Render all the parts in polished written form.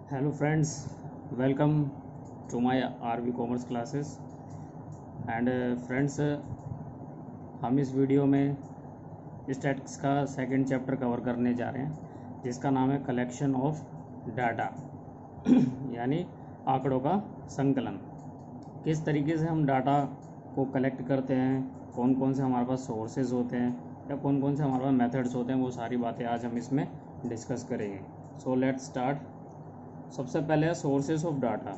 Hello friends, welcome to my RV commerce classes and friends, हम इस video में statistics का सेकंड चैप्टर कवर करने जा रहे हैं जिसका नाम है कलेक्शन ऑफ डाटा यानी आंकड़ों का संकलन। किस तरीके से हम डाटा को कलेक्ट करते हैं, कौन कौन से हमारे पास सोर्सेज होते हैं या कौन कौन से हमारे पास मेथड्स होते हैं, वो सारी बातें आज हम इसमें डिस्कस करेंगे। So let's start. सबसे पहले है sources of data.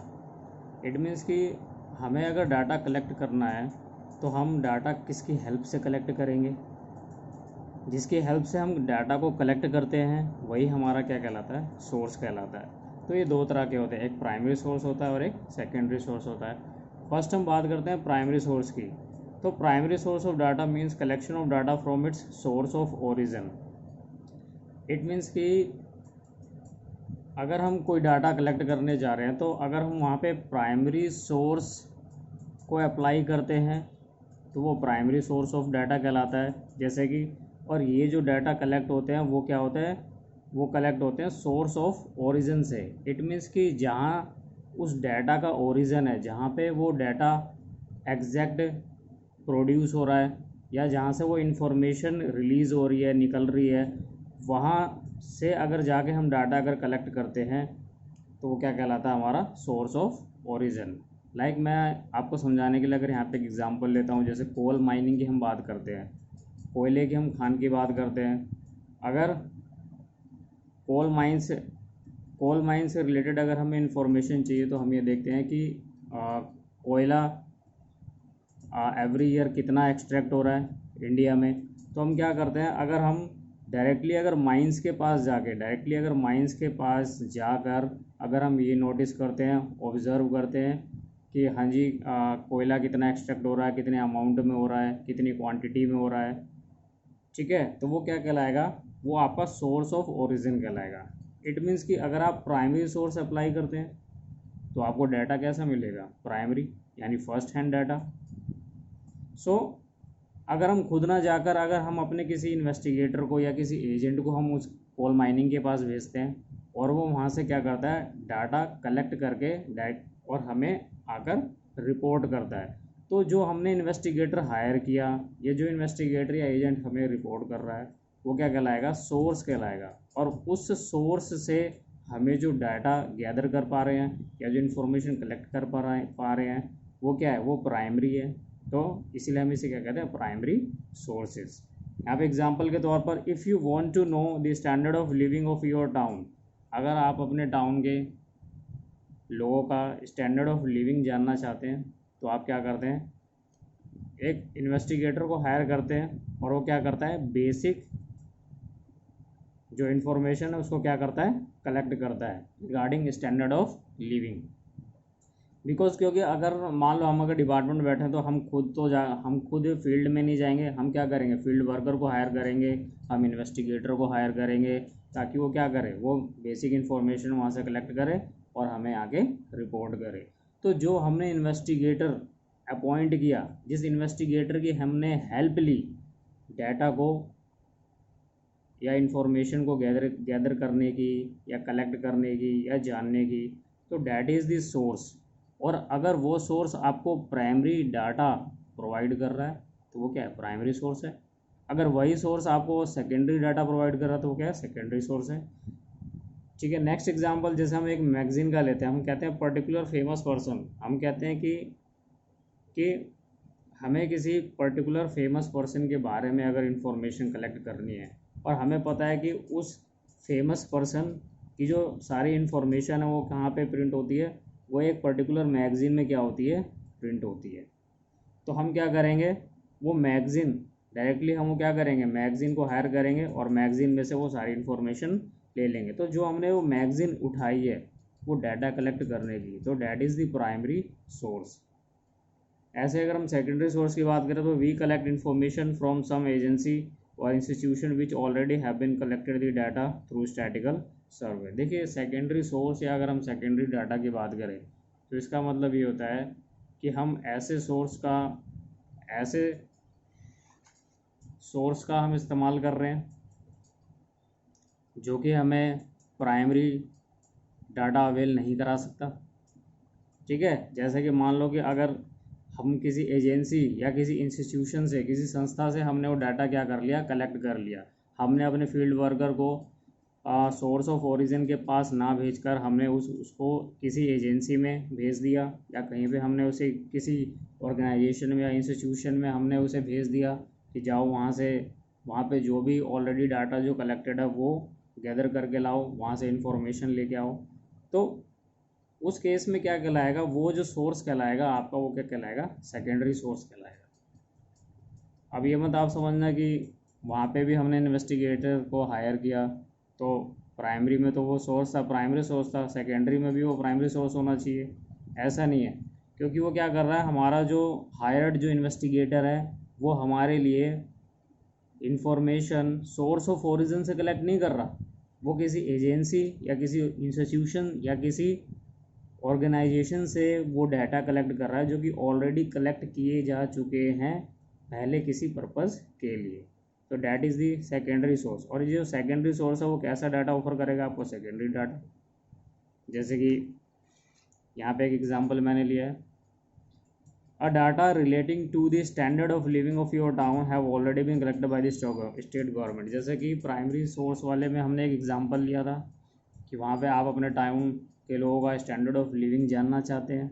It means कि हमें अगर डाटा कलेक्ट करना है तो हम डाटा किसकी हेल्प से कलेक्ट करेंगे। जिसकी हेल्प से हम डाटा को कलेक्ट करते हैं वही हमारा क्या कहलाता है, सोर्स कहलाता है। तो ये दो तरह के होते हैं, एक प्राइमरी सोर्स होता है और एक सेकेंडरी सोर्स होता है। फर्स्ट हम बात करते हैं प्राइमरी सोर्स की। तो primary source of data means collection of data from its source of origin. It means कि अगर हम कोई डाटा कलेक्ट करने जा रहे हैं तो अगर हम वहाँ पे प्राइमरी सोर्स को अप्लाई करते हैं तो वो प्राइमरी सोर्स ऑफ डाटा कहलाता है। जैसे कि और ये जो डाटा कलेक्ट होते हैं वो क्या होता है, वो कलेक्ट होते हैं सोर्स ऑफ ओरिजिन से। इट मीन्स कि जहाँ उस डाटा का ओरिजिन है, जहाँ पे वो डाटा एग्जैक्ट प्रोड्यूस हो रहा है या जहाँ से वो इन्फॉर्मेशन रिलीज़ हो रही है, निकल रही है, वहाँ से अगर जाके हम डाटा अगर कलेक्ट करते हैं तो वो क्या कहलाता है, हमारा सोर्स ऑफ ओरिजिन। लाइक मैं आपको समझाने के लिए अगर यहाँ पे एक एग्जांपल लेता हूँ, जैसे कोल माइनिंग की हम बात करते हैं, कोयले की हम खान की बात करते हैं। अगर कोल माइन से रिलेटेड अगर हमें इंफॉर्मेशन चाहिए तो हम ये देखते हैं कि कोयला एवरी ईयर कितना एक्सट्रैक्ट हो रहा है इंडिया में। तो हम क्या करते हैं, अगर हम डायरेक्टली अगर माइंस के पास जाकर अगर हम ये नोटिस करते हैं, ऑब्ज़र्व करते हैं कि हाँ जी कोयला कितना एक्सट्रैक्ट हो रहा है, कितने अमाउंट में हो रहा है, कितनी क्वांटिटी में हो रहा है, ठीक है, तो वो क्या कहलाएगा, वो आपका सोर्स ऑफ ओरिजिन कहलाएगा। इट मीन्स कि अगर आप प्राइमरी सोर्स अप्लाई करते हैं तो आपको डाटा कैसा मिलेगा, प्राइमरी यानी फर्स्ट हैंड डाटा। सो अगर हम खुद ना जाकर अगर हम अपने किसी इन्वेस्टिगेटर को या किसी एजेंट को हम उस कोल माइनिंग के पास भेजते हैं और वो वहाँ से क्या करता है, डाटा कलेक्ट करके और हमें आकर रिपोर्ट करता है, तो जो हमने इन्वेस्टिगेटर हायर किया या जो इन्वेस्टिगेटर या एजेंट हमें रिपोर्ट कर रहा है वो क्या कहलाएगा, सोर्स कहलाएगा। और उस सोर्स से हमें जो डाटा गैदर कर पा रहे हैं या जो इन्फॉर्मेशन कलेक्ट कर पा रहे हैं वो क्या है, वो प्राइमरी है। तो इसीलिए हम इसे क्या कहते हैं, प्राइमरी सोर्सेज। यहाँ पे एग्जांपल के तौर पर, if you want to know the standard of living of your town, अगर आप अपने टाउन के लोगों का स्टैंडर्ड ऑफ लिविंग जानना चाहते हैं तो आप क्या करते हैं, एक इन्वेस्टिगेटर को हायर करते हैं और वो क्या करता है, बेसिक जो इन्फॉर्मेशन है उसको क्या करता है, कलेक्ट करता है regarding standard of living. Because क्योंकि अगर मान लो हम अगर डिपार्टमेंट बैठे हैं तो हम खुद फील्ड में नहीं जाएंगे, हम क्या करेंगे, फील्ड वर्कर को हायर करेंगे, हम इन्वेस्टिगेटर को हायर करेंगे ताकि वो क्या करे, वो बेसिक इन्फॉर्मेशन वहाँ से कलेक्ट करे और हमें आगे रिपोर्ट करे। तो जो हमने इन्वेस्टिगेटर अपॉइंट किया, जिस इन्वेस्टिगेटर की हमने हेल्प ली डाटा को या इन्फॉर्मेशन को गैदर करने की या कलेक्ट करने की या जानने की, तो डैट इज़ द सोर्स। और अगर वो सोर्स आपको प्राइमरी डाटा प्रोवाइड कर रहा है तो वो क्या है, प्राइमरी सोर्स है। अगर वही सोर्स आपको सेकेंडरी डाटा प्रोवाइड कर रहा है तो वो क्या है, सेकेंडरी सोर्स है। ठीक है, नेक्स्ट एग्जांपल जैसे हम एक मैगजीन का लेते हैं, हम कहते हैं पर्टिकुलर फेमस पर्सन, हम कहते हैं कि हमें किसी पर्टिकुलर फेमस पर्सन के बारे में अगर इंफॉर्मेशन कलेक्ट करनी है और हमें पता है कि उस फेमस पर्सन की जो सारी इन्फॉर्मेशन है वो कहाँ पे प्रिंट होती है, वो एक पर्टिकुलर मैगज़ीन में क्या होती है, प्रिंट होती है। तो हम क्या करेंगे, वो मैगज़ीन डायरेक्टली हम वो क्या करेंगे, मैगज़ीन को हायर करेंगे और मैगज़ीन में से वो सारी इन्फॉर्मेशन ले लेंगे। तो जो हमने वो मैगज़ीन उठाई है वो डाटा कलेक्ट करने की, तो that is the primary source. ऐसे अगर हम सेकेंडरी सोर्स की बात करें तो we collect information from some agency और institution which already have been collected the data through statical survey. देखिए सेकेंडरी सोर्स या अगर हम सेकेंडरी डाटा की बात करें तो इसका मतलब ये होता है कि हम ऐसे सोर्स का हम इस्तेमाल कर रहे हैं जो कि हमें प्राइमरी डाटा अवेल नहीं करा सकता। ठीक है, जैसे कि मान लो कि अगर हम किसी एजेंसी या किसी इंस्टीट्यूशन से, किसी संस्था से हमने वो डाटा क्या कर लिया, कलेक्ट कर लिया, हमने अपने फील्ड वर्कर को सोर्स ऑफ ओरिजिन के पास ना भेजकर हमने उसको किसी एजेंसी में भेज दिया, या कहीं पे हमने उसे किसी ऑर्गेनाइजेशन में या इंस्टीट्यूशन में हमने उसे भेज दिया कि जाओ वहाँ से, वहाँ पे जो भी ऑलरेडी डाटा जो कलेक्टेड है वो गैदर करके लाओ, वहाँ से इंफॉर्मेशन लेके आओ। तो उस केस में क्या कहलाएगा, वो जो सोर्स कहलाएगा आपका, वो क्या कहलाएगा, सेकेंडरी सोर्स कहलाएगा। अब ये मत आप समझना कि वहाँ पे भी हमने इन्वेस्टिगेटर को हायर किया तो प्राइमरी में तो वो सोर्स था, प्राइमरी सोर्स था, सेकेंडरी में भी वो प्राइमरी सोर्स होना चाहिए, ऐसा नहीं है। क्योंकि वो क्या कर रहा है, हमारा जो हायर्ड जो इन्वेस्टिगेटर है वो हमारे लिए इंफॉर्मेशन सोर्स ऑफ ओरिजिन से कलेक्ट नहीं कर रहा, वो किसी एजेंसी या किसी इंस्टीट्यूशन या किसी ऑर्गेनाइजेशन से वो डाटा कलेक्ट कर रहा है जो कि ऑलरेडी कलेक्ट किए जा चुके हैं पहले किसी पर्पज़ के लिए। तो that is the secondary source. और ये जो सेकेंडरी सोर्स है वो कैसा डाटा ऑफर करेगा आपको, सेकेंडरी डाटा। जैसे कि यहाँ पे एक एग्जांपल मैंने लिया है, a data relating to the standard of living of your town have already been collected by the state government. जैसे कि प्राइमरी सोर्स वाले में हमने एक एग्जांपल लिया था कि वहाँ पे आप अपने टाउन के लोगों का स्टैंडर्ड ऑफ लिविंग जानना चाहते हैं।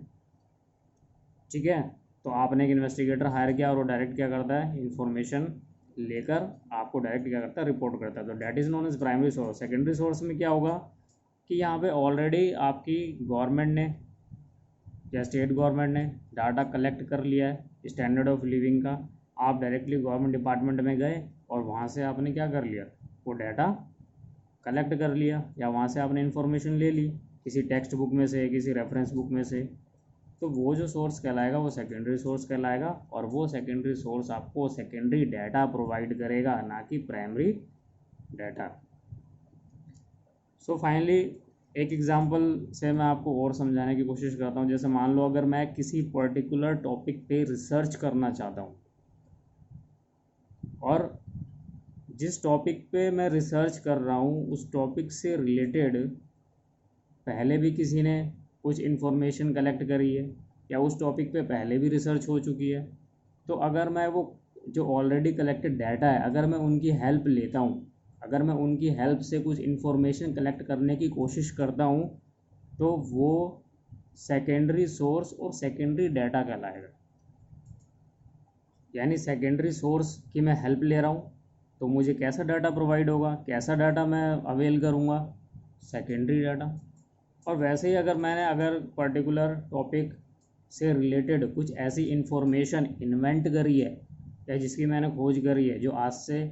ठीक है, तो आपने एक इन्वेस्टिगेटर हायर किया और वो डायरेक्ट क्या करता है, इंफॉर्मेशन लेकर आपको डायरेक्ट क्या करता है, रिपोर्ट करता है। तो that is known as primary source. Secondary source में क्या होगा कि यहाँ पे ऑलरेडी आपकी गवर्नमेंट ने या स्टेट गवर्नमेंट ने डाटा कलेक्ट कर लिया है स्टैंडर्ड ऑफ लिविंग का, आप डायरेक्टली गवर्नमेंट डिपार्टमेंट में गए और वहाँ से आपने क्या कर लिया, वो डाटा कलेक्ट कर लिया, या वहाँ से आपने इन्फॉर्मेशन ले ली किसी टेक्स्ट बुक में से, किसी रेफरेंस बुक में से। तो वो जो सोर्स कहलाएगा वो सेकेंडरी सोर्स कहलाएगा, और वो सेकेंडरी सोर्स आपको सेकेंडरी डाटा प्रोवाइड करेगा, ना कि प्राइमरी डाटा। सो फाइनली एक एग्जांपल से मैं आपको और समझाने की कोशिश करता हूँ। जैसे मान लो अगर मैं किसी पर्टिकुलर टॉपिक पे रिसर्च करना चाहता हूँ, और जिस टॉपिक पे मैं रिसर्च कर रहा हूँ उस टॉपिक से रिलेटेड पहले भी किसी ने कुछ इन्फॉर्मेशन कलेक्ट करी है, या उस टॉपिक पे पहले भी रिसर्च हो चुकी है, तो अगर मैं वो जो ऑलरेडी कलेक्टेड डाटा है अगर मैं उनकी हेल्प लेता हूँ, अगर मैं उनकी हेल्प से कुछ इन्फॉर्मेशन कलेक्ट करने की कोशिश करता हूँ, तो वो सेकेंडरी सोर्स और सेकेंडरी डाटा कहलाएगा। यानी सेकेंडरी सोर्स की मैं हेल्प ले रहा हूँ तो मुझे कैसा डाटा प्रोवाइड होगा, कैसा डाटा मैं अवेल करूँगा, सेकेंडरी डाटा। और वैसे ही अगर पर्टिकुलर टॉपिक से रिलेटेड कुछ ऐसी इन्फॉर्मेशन इन्वेंट करी है या जिसकी मैंने खोज करी है जो आज से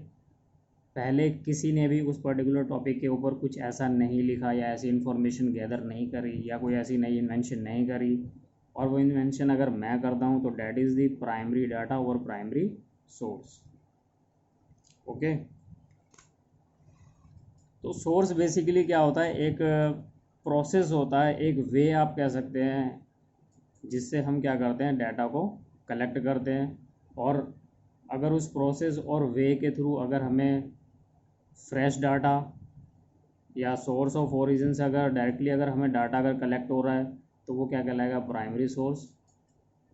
पहले किसी ने भी उस पर्टिकुलर टॉपिक के ऊपर कुछ ऐसा नहीं लिखा या ऐसी इन्फॉर्मेशन गैदर नहीं करी या कोई ऐसी नई इन्वेंशन नहीं करी, और वो इन्वेंशन अगर मैं करता हूँ तो that is the primary data और प्राइमरी सोर्स। ओके, तो सोर्स बेसिकली क्या होता है, एक प्रोसेस होता है, एक वे आप कह सकते हैं, जिससे हम क्या करते हैं, डाटा को कलेक्ट करते हैं। और अगर उस प्रोसेस और वे के थ्रू अगर हमें फ्रेश डाटा या सोर्स ऑफ ओरिजिन से अगर डायरेक्टली अगर हमें डाटा अगर कलेक्ट हो रहा है तो वो क्या कहलाएगा, primary source,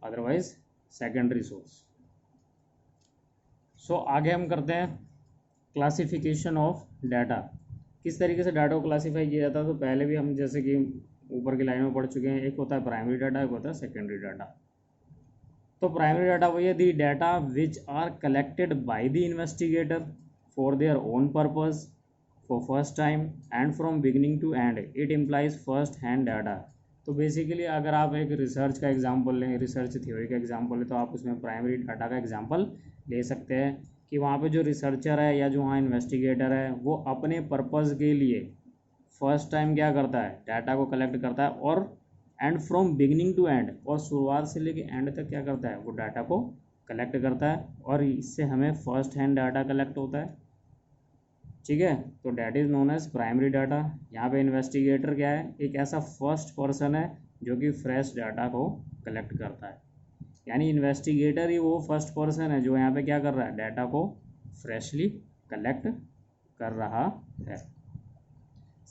otherwise secondary source. So आगे हम करते हैं क्लासिफिकेशन ऑफ डाटा। किस तरीके से डाटा को क्लासीफाई किया जाता है, तो पहले भी हम जैसे कि ऊपर की लाइन में पढ़ चुके हैं, एक होता है प्राइमरी डाटा, एक होता है सेकेंडरी डाटा। तो प्राइमरी डाटा वही है, the data which are collected by the investigator for their own purpose for first time and from beginning to end, it implies first hand data. तो basically अगर आप एक रिसर्च का example लें, research theory का example लें, तो आप उसमें प्राइमरी डाटा का एग्जांपल ले सकते हैं कि वहाँ पे जो रिसर्चर है या जो वहाँ इन्वेस्टिगेटर है वो अपने पर्पज़ के लिए फर्स्ट टाइम क्या करता है, डाटा को कलेक्ट करता है, और and from beginning to end, और शुरुआत से लेके एंड तक क्या करता है, वो डाटा को कलेक्ट करता है, और इससे हमें फर्स्ट हैंड डाटा कलेक्ट होता है। ठीक है, तो that is known as primary data. यहाँ पे इन्वेस्टिगेटर क्या है, एक ऐसा फर्स्ट पर्सन है जो कि फ्रेश डाटा को कलेक्ट करता है, यानी इन्वेस्टिगेटर ही वो फर्स्ट पर्सन है जो यहाँ पे क्या कर रहा है, डाटा को फ्रेशली कलेक्ट कर रहा है।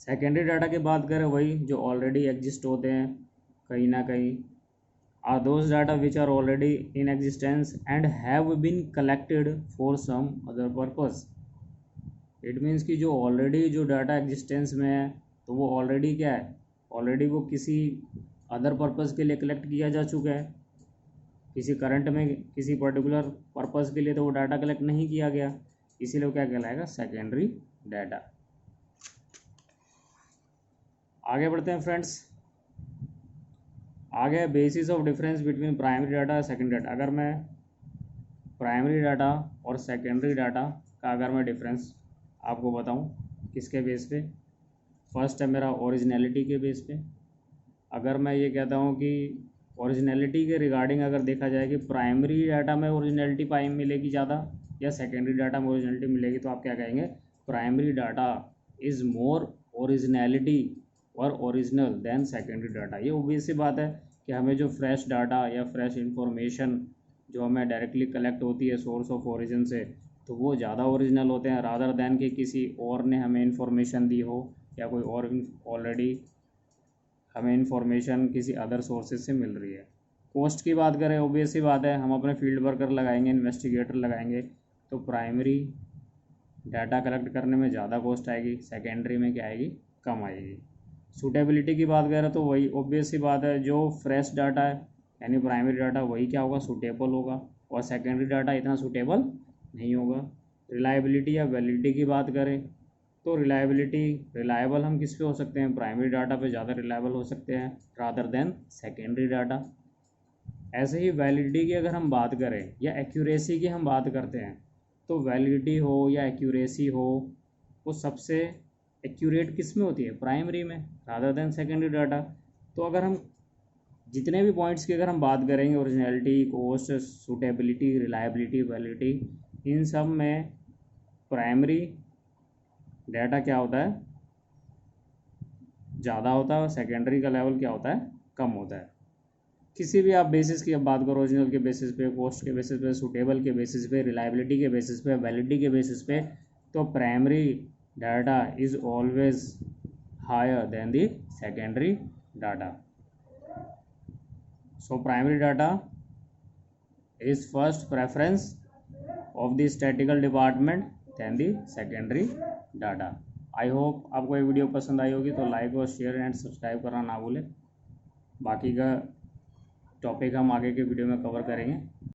सेकेंडरी डाटा की बात करें वही जो ऑलरेडी एग्जिस्ट होते हैं कहीं ना कहीं, are those data which are already in existence and have been collected for some other purpose. It means कि जो ऑलरेडी जो डाटा एग्जिस्टेंस में है तो वो ऑलरेडी क्या है, ऑलरेडी वो किसी अदर पर्पस के लिए कलेक्ट किया जा चुका है, किसी करंट में किसी पर्टिकुलर पर्पस के लिए तो वो डाटा कलेक्ट नहीं किया गया, इसीलिए वो क्या कहलाएगा, सेकेंडरी डाटा। आगे बढ़ते हैं फ्रेंड्स। आगे basis of difference between primary data और सेकेंडरी डाटा। अगर मैं प्राइमरी डाटा और सेकेंडरी डाटा का अगर मैं डिफरेंस आपको बताऊं किसके बेस पे, फर्स्ट है मेरा ओरिजिनलिटी के बेस पे। अगर मैं ये कहता हूँ कि ओरिजिनलिटी के रिगार्डिंग अगर देखा जाए कि प्राइमरी डाटा में ओरिजिनलिटी पाई मिलेगी ज़्यादा या सेकेंडरी डाटा में ओरिजिनलिटी मिलेगी, तो आप क्या कहेंगे, primary data is more originality और ओरिजिनल देन सेकेंडरी डाटा। ये ऑब्वियस सी बात है कि हमें जो फ्रेश डाटा या फ्रेश इंफॉर्मेशन जो हमें डायरेक्टली कलेक्ट होती है सोर्स ऑफ ओरिजिन से, तो वो ज़्यादा ओरिजिनल होते हैं रादर दैन कि किसी और ने हमें इन्फॉर्मेशन दी हो या कोई और ऑलरेडी हमें इन्फॉर्मेशन किसी अदर सोर्सेज से मिल रही है। कॉस्ट की बात करें, ऑब्वियस सी बात है, हम अपने फील्ड वर्कर लगाएंगे, इन्वेस्टिगेटर लगाएंगे, तो प्राइमरी डाटा कलेक्ट करने में ज़्यादा कॉस्ट आएगी, सेकेंडरी में क्या आएगी, कम आएगी। सूटेबिलिटी की बात करें तो वही ऑब्वियस सी बात है, जो फ्रेश डाटा है यानी प्राइमरी डाटा वही क्या होगा, सूटेबल होगा, और सेकेंडरी डाटा इतना सूटेबल नहीं होगा। रिलायबिलिटी या वैलिडिटी की बात करें तो रिलायबल हम किस पे हो सकते हैं, प्राइमरी डाटा पे ज़्यादा रिलायबल हो सकते हैं रादर देन सेकेंडरी डाटा। ऐसे ही वैलिडिटी की अगर हम बात करें या एक्यूरेसी की हम बात करते हैं, तो वैलिडिटी हो या एक्यूरेसी हो, वो सबसे एक्यूरेट किस में होती है, प्राइमरी में रादर देन सेकेंडरी डाटा। तो अगर हम जितने भी पॉइंट्स की अगर हम बात करेंगे, originality, cost, suitability, reliability, validity, इन सब में प्राइमरी डाटा क्या होता है, ज़्यादा होता है, और सेकेंडरी का लेवल क्या होता है, कम होता है। किसी भी आप बेसिस की अब बात करो, ओरिजिनल के बेसिस पे, कॉस्ट के बेसिस पे, सूटेबल के बेसिस पे, रिलायबिलिटी के बेसिस पे, वैलिडिटी के बेसिस पे, तो primary data is always higher than the secondary data. So primary data is first preference of the statical department than the secondary data. I hope आपको ये video पसंद आई होगी, तो लाइक और शेयर एंड सब्सक्राइब करना ना भूलें। बाकी का टॉपिक हम आगे के वीडियो में कवर करेंगे।